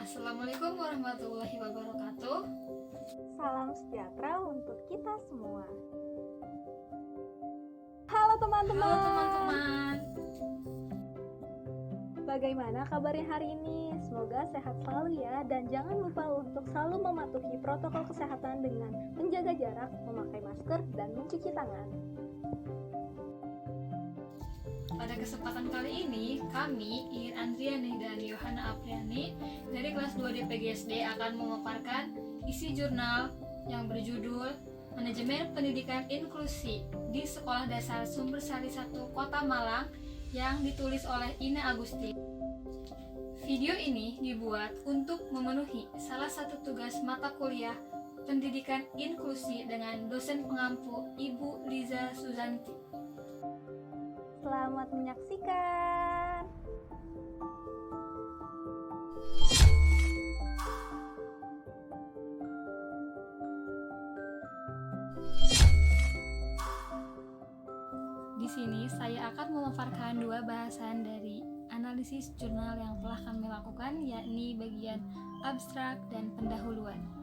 Assalamualaikum warahmatullahi wabarakatuh. Salam sejahtera untuk kita semua. Halo teman-teman. Halo teman-teman. Bagaimana kabarnya hari ini? Semoga sehat selalu ya. Dan jangan lupa untuk selalu mematuhi protokol kesehatan dengan menjaga jarak, memakai masker, dan mencuci tangan. Pada kesempatan kali ini, kami, Iin Andriani dan Yohana Apriani dari kelas 2 DPGSD akan memaparkan isi jurnal yang berjudul Manajemen Pendidikan Inklusi di Sekolah Dasar Sumbersari 1 Kota Malang yang ditulis oleh Ina Agustin. Video ini dibuat untuk memenuhi salah satu tugas mata kuliah Pendidikan Inklusi dengan dosen pengampu Ibu Liza Suzanti. Selamat menyaksikan. Di sini saya akan memaparkan dua bahasan dari analisis jurnal yang telah kami lakukan, yakni bagian abstrak dan pendahuluan.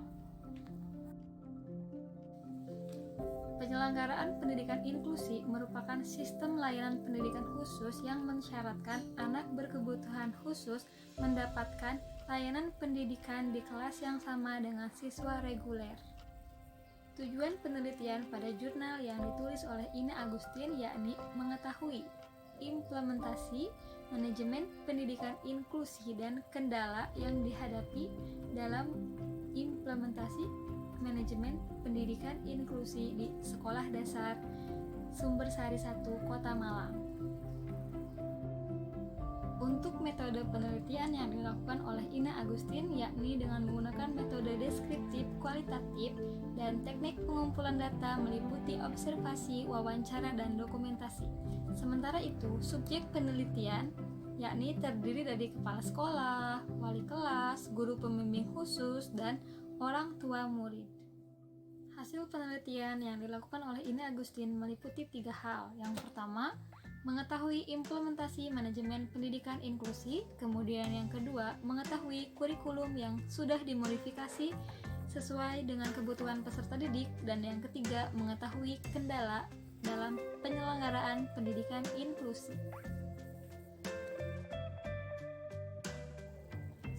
Penyelenggaraan pendidikan inklusi merupakan sistem layanan pendidikan khusus yang mensyaratkan anak berkebutuhan khusus mendapatkan layanan pendidikan di kelas yang sama dengan siswa reguler. Tujuan penelitian pada jurnal yang ditulis oleh Ina Agustin yakni mengetahui implementasi manajemen pendidikan inklusi dan kendala yang dihadapi dalam implementasi manajemen pendidikan inklusi di Sekolah Dasar Sumbersari 1 Kota Malang. Untuk metode penelitian yang dilakukan oleh Ina Agustin yakni dengan menggunakan metode deskriptif kualitatif dan teknik pengumpulan data meliputi observasi, wawancara, dan dokumentasi. Sementara itu, subjek penelitian yakni terdiri dari kepala sekolah, wali kelas, guru pembimbing khusus, dan orang tua murid. Hasil penelitian yang dilakukan oleh Ina Agustin meliputi 3 hal. Yang pertama, mengetahui implementasi manajemen pendidikan inklusi, kemudian yang kedua, mengetahui kurikulum yang sudah dimodifikasi sesuai dengan kebutuhan peserta didik, dan yang ketiga, mengetahui kendala dalam penyelenggaraan pendidikan inklusi.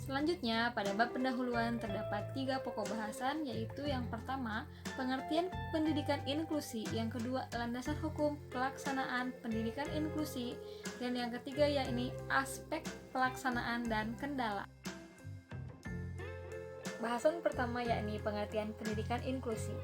Selanjutnya, pada bab pendahuluan terdapat 3 pokok bahasan, yaitu yang pertama, pengertian pendidikan inklusi, yang kedua, landasan hukum pelaksanaan pendidikan inklusi, dan yang ketiga yakni aspek pelaksanaan dan kendala. Bahasan pertama yakni pengertian pendidikan inklusi.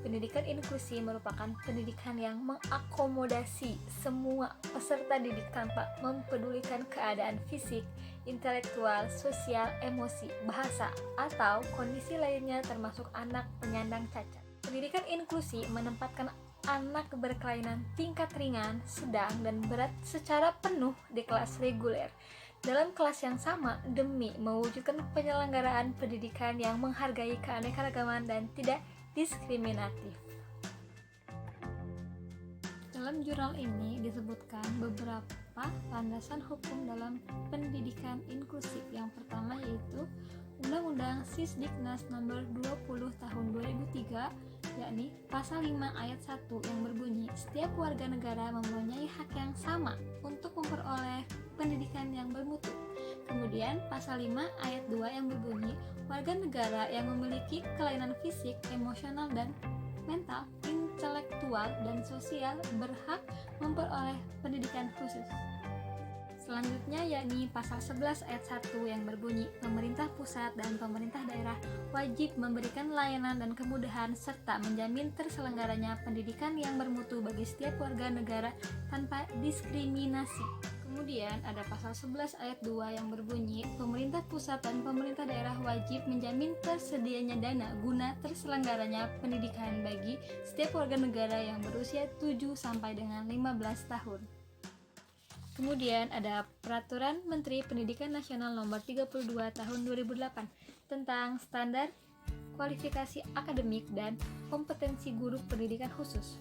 Pendidikan inklusi merupakan pendidikan yang mengakomodasi semua peserta didik tanpa mempedulikan keadaan fisik, intelektual, sosial, emosi, bahasa, atau kondisi lainnya termasuk anak penyandang cacat. Pendidikan inklusi menempatkan anak berkelainan tingkat ringan, sedang, dan berat secara penuh di kelas reguler dalam kelas yang sama demi mewujudkan penyelenggaraan pendidikan yang menghargai keanekaragaman dan tidak diskriminatif. Dalam jurnal ini disebutkan beberapa landasan hukum dalam pendidikan inklusif. Yang pertama yaitu Undang-Undang Sisdiknas Nomor 20 Tahun 2003, yakni Pasal 5 Ayat 1 yang berbunyi, setiap warga negara mempunyai hak yang sama untuk memperoleh pendidikan yang bermutu. Kemudian Pasal 5 Ayat 2 yang berbunyi, warga negara yang memiliki kelainan fisik, emosional, dan mental, intelektual, dan sosial berhak memperoleh pendidikan khusus. Selanjutnya yakni Pasal 11 Ayat 1 yang berbunyi, pemerintah pusat dan pemerintah daerah wajib memberikan layanan dan kemudahan serta menjamin terselenggaranya pendidikan yang bermutu bagi setiap warga negara tanpa diskriminasi. Kemudian ada Pasal 11 Ayat 2 yang berbunyi, pemerintah pusat dan pemerintah daerah wajib menjamin tersedianya dana guna terselenggaranya pendidikan bagi setiap warga negara yang berusia 7 sampai dengan 15 tahun. Kemudian ada Peraturan Menteri Pendidikan Nasional Nomor 32 Tahun 2008 tentang standar kualifikasi akademik dan kompetensi guru pendidikan khusus.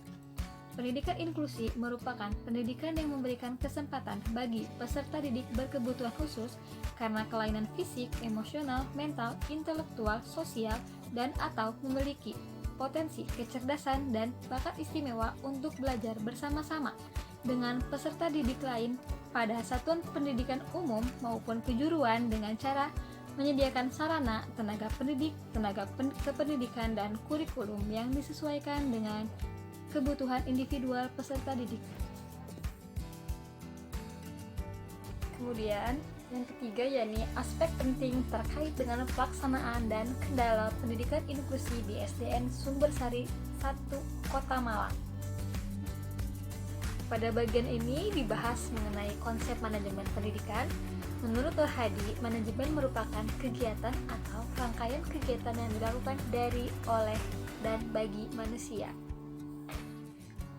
Pendidikan inklusi merupakan pendidikan yang memberikan kesempatan bagi peserta didik berkebutuhan khusus karena kelainan fisik, emosional, mental, intelektual, sosial, dan atau memiliki potensi kecerdasan dan bakat istimewa untuk belajar bersama-sama dengan peserta didik lain pada satuan pendidikan umum maupun kejuruan dengan cara menyediakan sarana, tenaga pendidik, tenaga kependidikan, dan kurikulum yang disesuaikan dengan kebutuhan individual peserta didik. Kemudian yang ketiga yakni aspek penting terkait dengan pelaksanaan dan kendala pendidikan inklusi di SDN Sumbersari 1 Kota Malang. Pada bagian ini dibahas mengenai konsep manajemen pendidikan. Menurut Nur Hadi, manajemen merupakan kegiatan atau rangkaian kegiatan yang dilakukan dari, oleh, dan bagi manusia.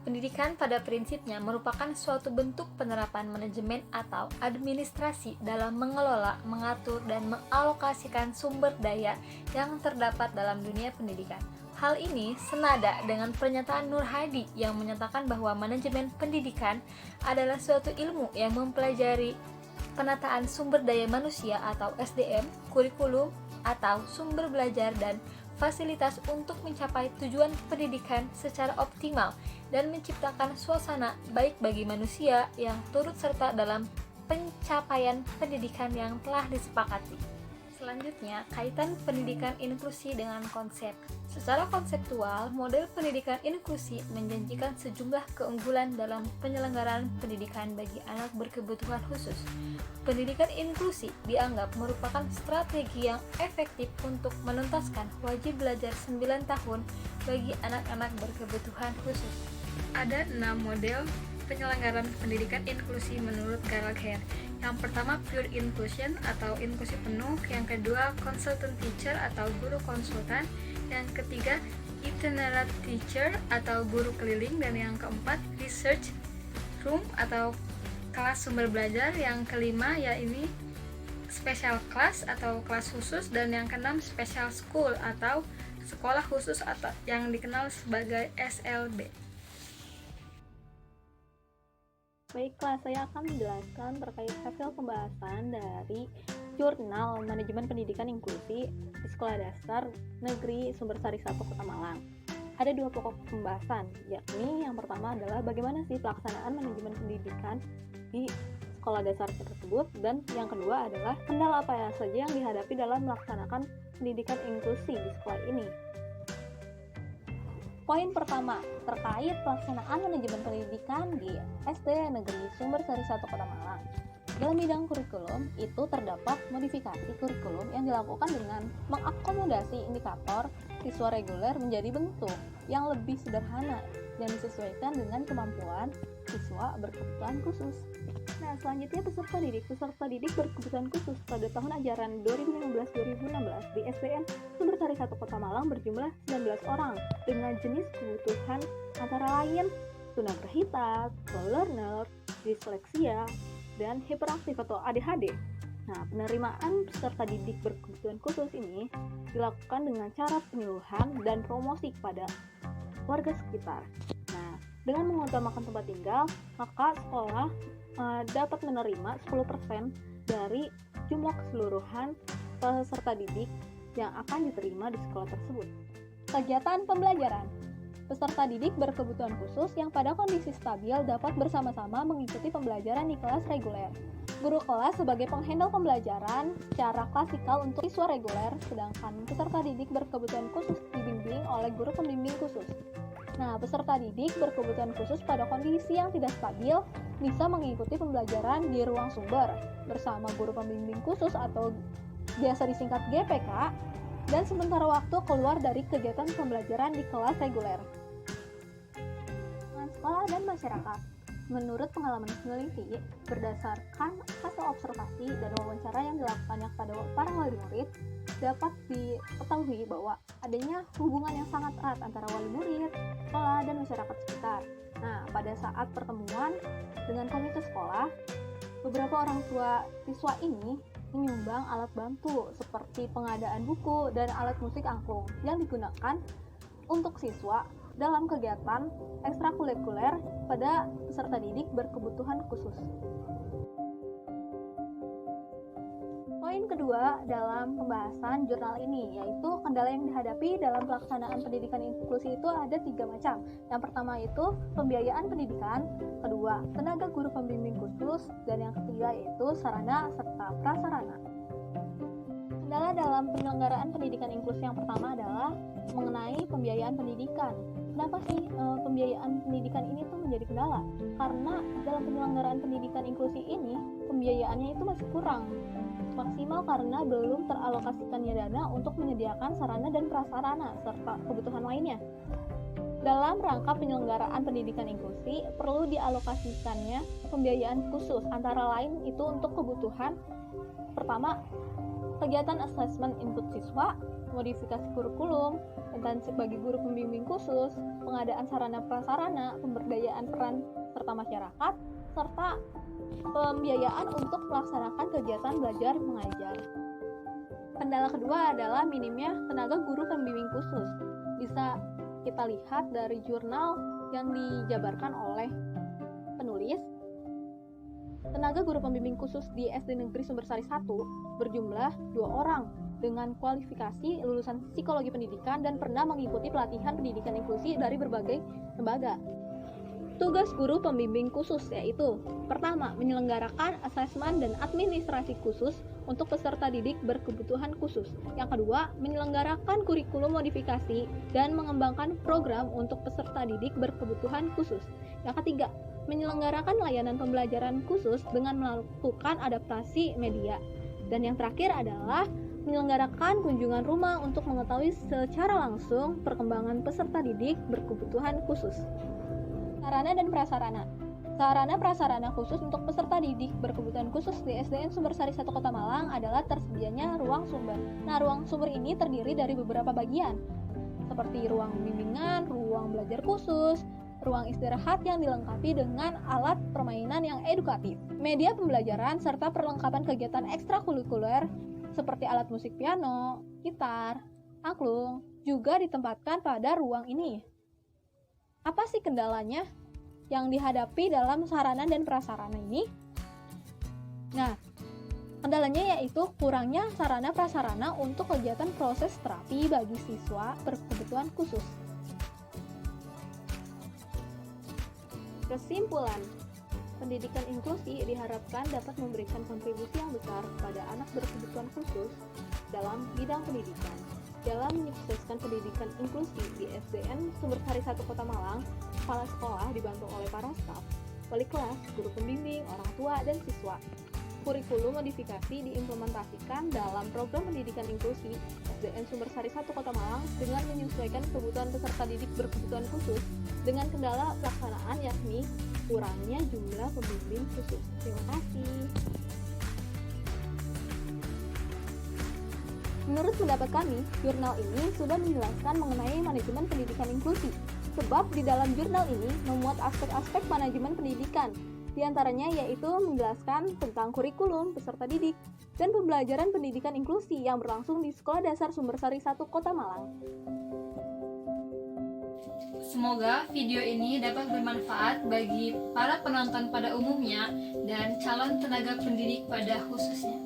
Pendidikan pada prinsipnya merupakan suatu bentuk penerapan manajemen atau administrasi dalam mengelola, mengatur, dan mengalokasikan sumber daya yang terdapat dalam dunia pendidikan. Hal ini senada dengan pernyataan Nur Hadi yang menyatakan bahwa manajemen pendidikan adalah suatu ilmu yang mempelajari penataan sumber daya manusia atau SDM, kurikulum atau sumber belajar dan fasilitas untuk mencapai tujuan pendidikan secara optimal dan menciptakan suasana baik bagi manusia yang turut serta dalam pencapaian pendidikan yang telah disepakati. Selanjutnya, kaitan pendidikan inklusi dengan konsep. Secara konseptual, model pendidikan inklusi menjanjikan sejumlah keunggulan dalam penyelenggaraan pendidikan bagi anak berkebutuhan khusus. Pendidikan inklusi dianggap merupakan strategi yang efektif untuk menuntaskan wajib belajar 9 tahun bagi anak-anak berkebutuhan khusus. Ada 6 model penyelenggaraan pendidikan inklusi menurut Gallagher. Yang pertama, pure inclusion atau inklusi penuh. Yang kedua, consultant teacher atau guru konsultan. Yang ketiga, itinerant teacher atau guru keliling. Dan yang keempat, research room atau kelas sumber belajar. Yang kelima, yaitu special class atau kelas khusus. Dan yang keenam, special school atau sekolah khusus atau yang dikenal sebagai SLB. Baiklah, saya akan menjelaskan terkait hasil pembahasan dari Jurnal Manajemen Pendidikan Inklusi di Sekolah Dasar Negeri Sumbersari 1 Kota Malang. Ada 2 pokok pembahasan, yakni yang pertama adalah bagaimana sih pelaksanaan manajemen pendidikan di sekolah dasar tersebut, dan yang kedua adalah kendala apa saja yang dihadapi dalam melaksanakan pendidikan inklusi di sekolah ini. Poin pertama, terkait pelaksanaan manajemen pendidikan di SD Negeri Sumbersari 1 Kota Malang. Dalam bidang kurikulum, itu terdapat modifikasi kurikulum yang dilakukan dengan mengakomodasi indikator siswa reguler menjadi bentuk yang lebih sederhana dan disesuaikan dengan kemampuan siswa berkebutuhan khusus. Nah, selanjutnya peserta didik berkebutuhan khusus pada tahun ajaran 2015-2016 di SDN Sumbersari 1 Kota Malang berjumlah 19 orang dengan jenis kebutuhan antara lain tunagrahita, slow learner, disleksia, dan hiperaktif atau ADHD. Nah, penerimaan peserta didik berkebutuhan khusus ini dilakukan dengan cara penyuluhan dan promosi kepada warga sekitar. Nah, dengan mengutamakan tempat tinggal, maka sekolah dapat menerima 10% dari jumlah keseluruhan peserta didik yang akan diterima di sekolah tersebut. Kegiatan pembelajaran. Peserta didik berkebutuhan khusus yang pada kondisi stabil dapat bersama-sama mengikuti pembelajaran di kelas reguler. Guru kelas sebagai penghandle pembelajaran secara klasikal untuk siswa reguler, sedangkan peserta didik berkebutuhan khusus dibimbing oleh guru pembimbing khusus. Nah, peserta didik berkebutuhan khusus pada kondisi yang tidak stabil bisa mengikuti pembelajaran di ruang sumber bersama guru pembimbing khusus atau biasa disingkat GPK, dan sementara waktu keluar dari kegiatan pembelajaran di kelas reguler. Sekolah dan masyarakat. Menurut pengalaman peneliti, berdasarkan hasil observasi dan wawancara yang dilakukannya kepada para wali murid, dapat diketahui bahwa adanya hubungan yang sangat erat antara wali murid, sekolah, dan masyarakat sekitar. Nah, pada saat pertemuan dengan komite sekolah, beberapa orang tua siswa ini menyumbang alat bantu seperti pengadaan buku dan alat musik angklung yang digunakan untuk siswa dalam kegiatan ekstrakurikuler pada peserta didik berkebutuhan khusus. Poin kedua dalam pembahasan jurnal ini yaitu kendala yang dihadapi dalam pelaksanaan pendidikan inklusi itu ada 3 macam. Yang pertama itu pembiayaan pendidikan, kedua tenaga guru pembimbing khusus, dan yang ketiga yaitu sarana serta prasarana. Kendala dalam penyelenggaraan pendidikan inklusi yang pertama adalah mengenai pembiayaan pendidikan. Kenapa sih pembiayaan pendidikan ini tuh menjadi kendala? Karena dalam penyelenggaraan pendidikan inklusi ini pembiayaannya itu masih kurang maksimal karena belum teralokasikannya dana untuk menyediakan sarana dan prasarana serta kebutuhan lainnya. Dalam rangka penyelenggaraan pendidikan inklusi perlu dialokasikannya pembiayaan khusus, antara lain itu untuk kebutuhan pertama, kegiatan asesmen input siswa, modifikasi kurikulum, intensif bagi guru pembimbing khusus, pengadaan sarana prasarana, pemberdayaan peran serta masyarakat, serta pembiayaan untuk melaksanakan kegiatan belajar mengajar. Kendala kedua adalah minimnya tenaga guru pembimbing khusus. Bisa kita lihat dari jurnal yang dijabarkan oleh penulis. Tenaga guru pembimbing khusus di SD Negeri Sumbersari 1 berjumlah 2 orang dengan kualifikasi lulusan psikologi pendidikan dan pernah mengikuti pelatihan pendidikan inklusi dari berbagai lembaga. Tugas guru pembimbing khusus yaitu pertama, menyelenggarakan asesmen dan administrasi khusus untuk peserta didik berkebutuhan khusus. Yang kedua, menyelenggarakan kurikulum modifikasi dan mengembangkan program untuk peserta didik berkebutuhan khusus. Yang ketiga, menyelenggarakan layanan pembelajaran khusus dengan melakukan adaptasi media. Dan yang terakhir adalah menyelenggarakan kunjungan rumah untuk mengetahui secara langsung perkembangan peserta didik berkebutuhan khusus. Sarana dan prasarana. Sarana prasarana khusus untuk peserta didik berkebutuhan khusus di SDN Sumbersari 1 Kota Malang adalah tersedianya ruang sumber. Nah, ruang sumber ini terdiri dari beberapa bagian, seperti ruang bimbingan, ruang belajar khusus, ruang istirahat yang dilengkapi dengan alat permainan yang edukatif, media pembelajaran, serta perlengkapan kegiatan ekstrakurikuler seperti alat musik piano, gitar, angklung, juga ditempatkan pada ruang ini. Apa sih kendalanya yang dihadapi dalam sarana dan prasarana ini? Nah, kendalanya yaitu kurangnya sarana prasarana untuk kegiatan proses terapi bagi siswa berkebutuhan khusus. Kesimpulan, pendidikan inklusi diharapkan dapat memberikan kontribusi yang besar pada anak berkebutuhan khusus dalam bidang pendidikan. Dalam menyukseskan pendidikan inklusi di SDN Sumbersari 1 Kota Malang, kepala sekolah dibantu oleh para staf, wali kelas, guru pembimbing, orang tua, dan siswa. Kurikulum modifikasi diimplementasikan dalam program pendidikan inklusi SDN Sumbersari 1 Kota Malang dengan menyesuaikan kebutuhan peserta didik berkebutuhan khusus dengan kendala pelaksanaan yakni kurangnya jumlah pembimbing khusus. Terima kasih. Menurut pendapat kami, jurnal ini sudah menjelaskan mengenai manajemen pendidikan inklusi, sebab di dalam jurnal ini memuat aspek-aspek manajemen pendidikan, di antaranya yaitu menjelaskan tentang kurikulum peserta didik dan pembelajaran pendidikan inklusi yang berlangsung di Sekolah Dasar Sumbersari 1 Kota Malang. Semoga video ini dapat bermanfaat bagi para penonton pada umumnya dan calon tenaga pendidik pada khususnya.